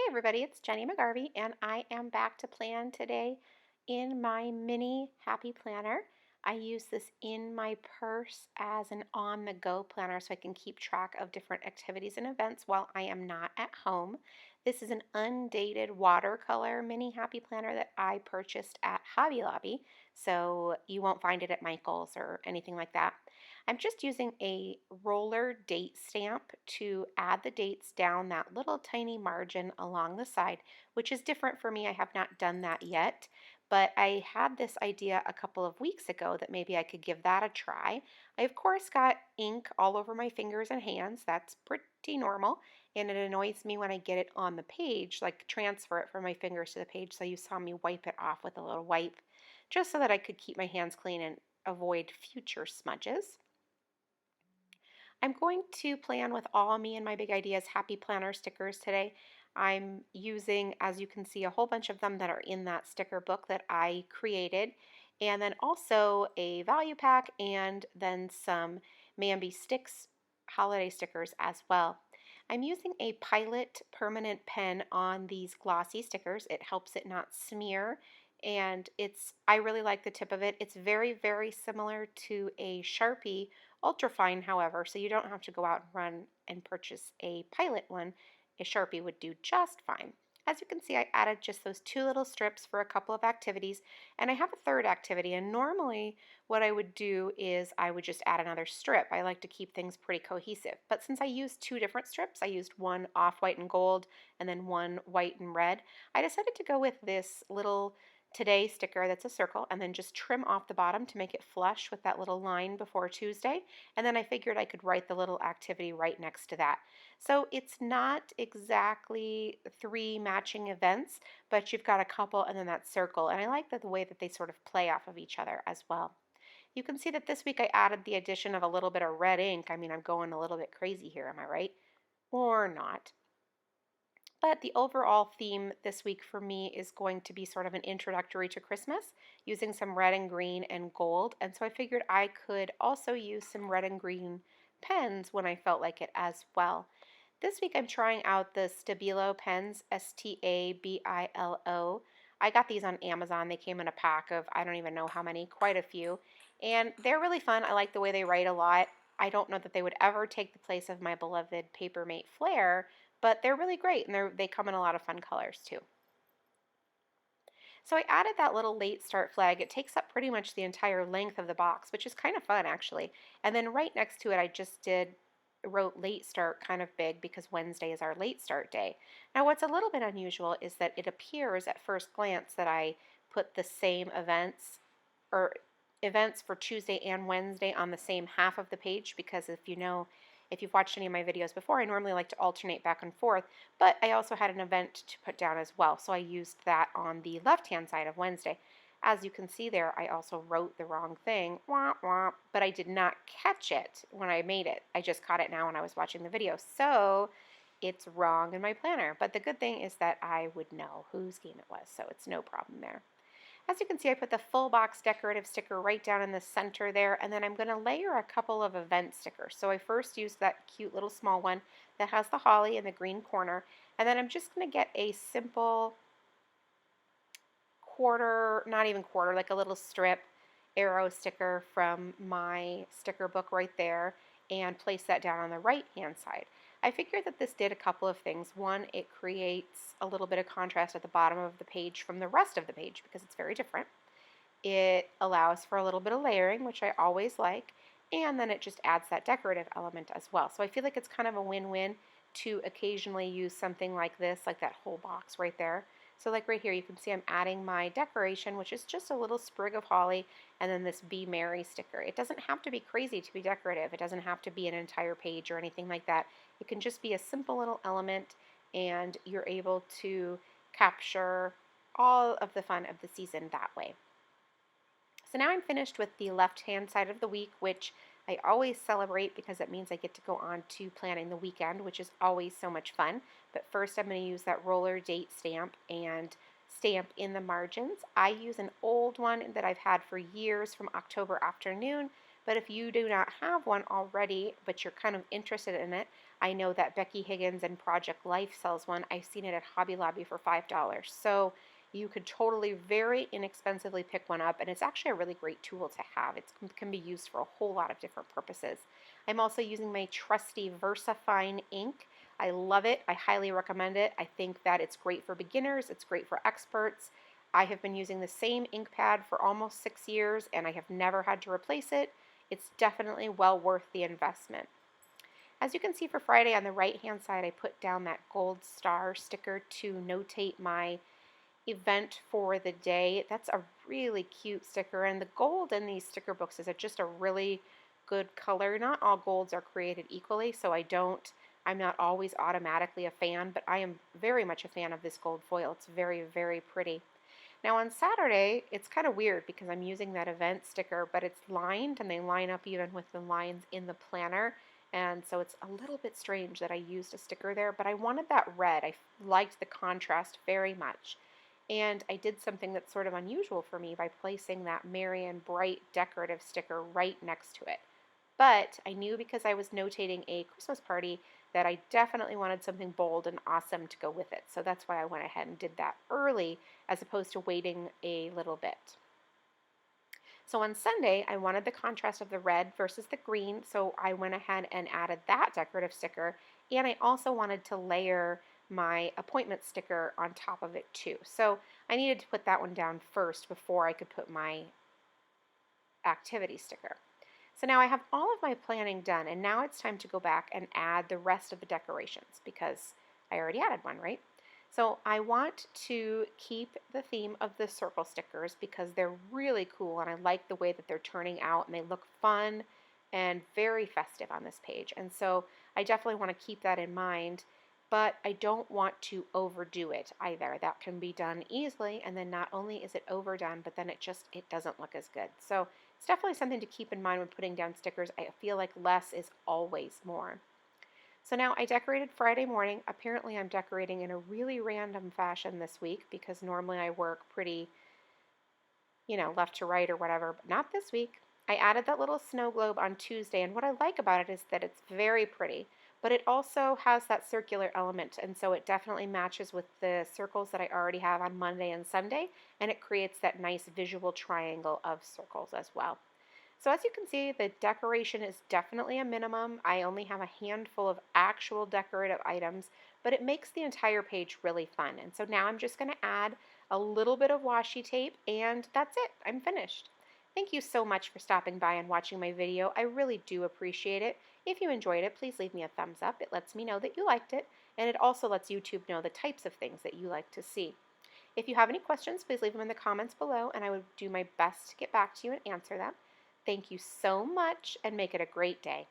Everybody, it's Jenny McGarvey, and I am back to plan today in my mini happy planner. I use this in my purse as an on-the-go planner so I can keep track of different activities and events while I am not at home. This is an undated watercolor mini happy planner that I purchased at Hobby Lobby, so you won't find it at Michael's or anything like that. I'm just using a roller date stamp to add the dates down that little tiny margin along the side, which is different for me. I have not done that yet, but I had this idea a couple of weeks ago that maybe I could give that a try. I, of course, got ink all over my fingers and hands. That's pretty normal, and it annoys me when I get it on the page, like transfer it from my fingers to the page. So you saw me wipe it off with a little wipe just so that I could keep my hands clean and avoid future smudges. I'm going to plan with all me and my big ideas happy planner stickers today. I'm using, as you can see, a whole bunch of them that are in that sticker book that I created, and then also a value pack and then some Mambi Sticks holiday stickers as well. I'm using a Pilot permanent pen on these glossy stickers. It helps it not smear, and I really like the tip of it. It's very, very similar to a Sharpie Ultrafine, however, so you don't have to go out and run and purchase a Pilot one. A Sharpie would do just fine. As you can see, I added just those two little strips for a couple of activities, and I have a third activity, and normally what I would do is I would just add another strip. I like to keep things pretty cohesive, but since I used two different strips, I used one off-white and gold and then one white and red, I decided to go with this little today sticker that's a circle and then just trim off the bottom to make it flush with that little line before Tuesday. And then I figured I could write the little activity right next to that. So it's not exactly three matching events, but you've got a couple and then that circle. And I like the way that they sort of play off of each other as well. You can see that this week I added the addition of a little bit of red ink. I mean, I'm going a little bit crazy here, am I right? Or not. But the overall theme this week for me is going to be sort of an introductory to Christmas using some red and green and gold. And so I figured I could also use some red and green pens when I felt like it as well. This week I'm trying out the Stabilo pens, Stabilo. I got these on Amazon. They came in a pack of I don't even know how many, quite a few. And they're really fun. I like the way they write a lot. I don't know that they would ever take the place of my beloved Papermate Flair, but they're really great, and they come in a lot of fun colors too. So I added that little late start flag. It takes up pretty much the entire length of the box, which is kind of fun actually. And then right next to it, wrote late start kind of big because Wednesday is our late start day. Now what's a little bit unusual is that it appears at first glance that I put the same events for Tuesday and Wednesday on the same half of the page, because if you've watched any of my videos before, I normally like to alternate back and forth, but I also had an event to put down as well, so I used that on the left-hand side of Wednesday. As you can see there, I also wrote the wrong thing, wah, wah, but I did not catch it when I made it. I just caught it now when I was watching the video, so it's wrong in my planner. But the good thing is that I would know whose game it was, so it's no problem there. As you can see, I put the full box decorative sticker right down in the center there, and then I'm going to layer a couple of event stickers. So I first used that cute little small one that has the holly in the green corner, and then I'm just going to get a simple quarter, not even quarter, like a little strip arrow sticker from my sticker book right there and place that down on the right hand side. I figured that this did a couple of things. One, it creates a little bit of contrast at the bottom of the page from the rest of the page because it's very different. It allows for a little bit of layering, which I always like, and then it just adds that decorative element as well. So I feel like it's kind of a win-win to occasionally use something like this, like that whole box right there. So like right here, you can see I'm adding my decoration, which is just a little sprig of holly, and then this Be Merry sticker. It doesn't have to be crazy to be decorative. It doesn't have to be an entire page or anything like that. It can just be a simple little element, and you're able to capture all of the fun of the season that way. So now I'm finished with the left-hand side of the week, which I always celebrate because it means I get to go on to planning the weekend, which is always so much fun. But first I'm going to use that roller date stamp and stamp in the margins. I use an old one that I've had for years from October Afternoon But if you do not have one already, but you're kind of interested in it, I know that Becky Higgins and Project Life sells one. I've seen it at Hobby Lobby for $5. So you could totally very inexpensively pick one up, and it's actually a really great tool to have. It can be used for a whole lot of different purposes. I'm also using my trusty VersaFine ink. I love it. I highly recommend it. I think that it's great for beginners. It's great for experts. I have been using the same ink pad for almost 6 years, and I have never had to replace it. It's definitely well worth the investment. As you can see for Friday on the right hand side, I put down that gold star sticker to notate my event for the day. That's a really cute sticker, and the gold in these sticker books is just a really good color. Not all golds are created equally, so I'm not always automatically a fan, but I am very much a fan of this gold foil. It's very, very pretty. Now on Saturday, it's kind of weird because I'm using that event sticker, but it's lined and they line up even with the lines in the planner. And so it's a little bit strange that I used a sticker there, but I wanted that red. I liked the contrast very much. And I did something that's sort of unusual for me by placing that Marion Bright decorative sticker right next to it. But I knew because I was notating a Christmas party that I definitely wanted something bold and awesome to go with it. So that's why I went ahead and did that early as opposed to waiting a little bit. So on Sunday, I wanted the contrast of the red versus the green, so I went ahead and added that decorative sticker, and I also wanted to layer my appointment sticker on top of it too. So I needed to put that one down first before I could put my activity sticker. So now I have all of my planning done, and now it's time to go back and add the rest of the decorations because I already added one, right? So I want to keep the theme of the circle stickers because they're really cool and I like the way that they're turning out and they look fun and very festive on this page. And so I definitely want to keep that in mind, but I don't want to overdo it either. That can be done easily, and then not only is it overdone, but then it doesn't look as good. So it's definitely something to keep in mind when putting down stickers. I feel like less is always more. So now I decorated Friday morning. Apparently I'm decorating in a really random fashion this week because normally I work pretty, left to right or whatever, but not this week. I added that little snow globe on Tuesday, and what I like about it is that it's very pretty, but it also has that circular element, and so it definitely matches with the circles that I already have on Monday and Sunday, and it creates that nice visual triangle of circles as well. So as you can see, the decoration is definitely a minimum. I only have a handful of actual decorative items, but it makes the entire page really fun. And so now I'm just going to add a little bit of washi tape, and that's it. I'm finished. Thank you so much for stopping by and watching my video. I really do appreciate it. If you enjoyed it, please leave me a thumbs up. It lets me know that you liked it, and it also lets YouTube know the types of things that you like to see. If you have any questions, please leave them in the comments below, and I would do my best to get back to you and answer them. Thank you so much, and make it a great day.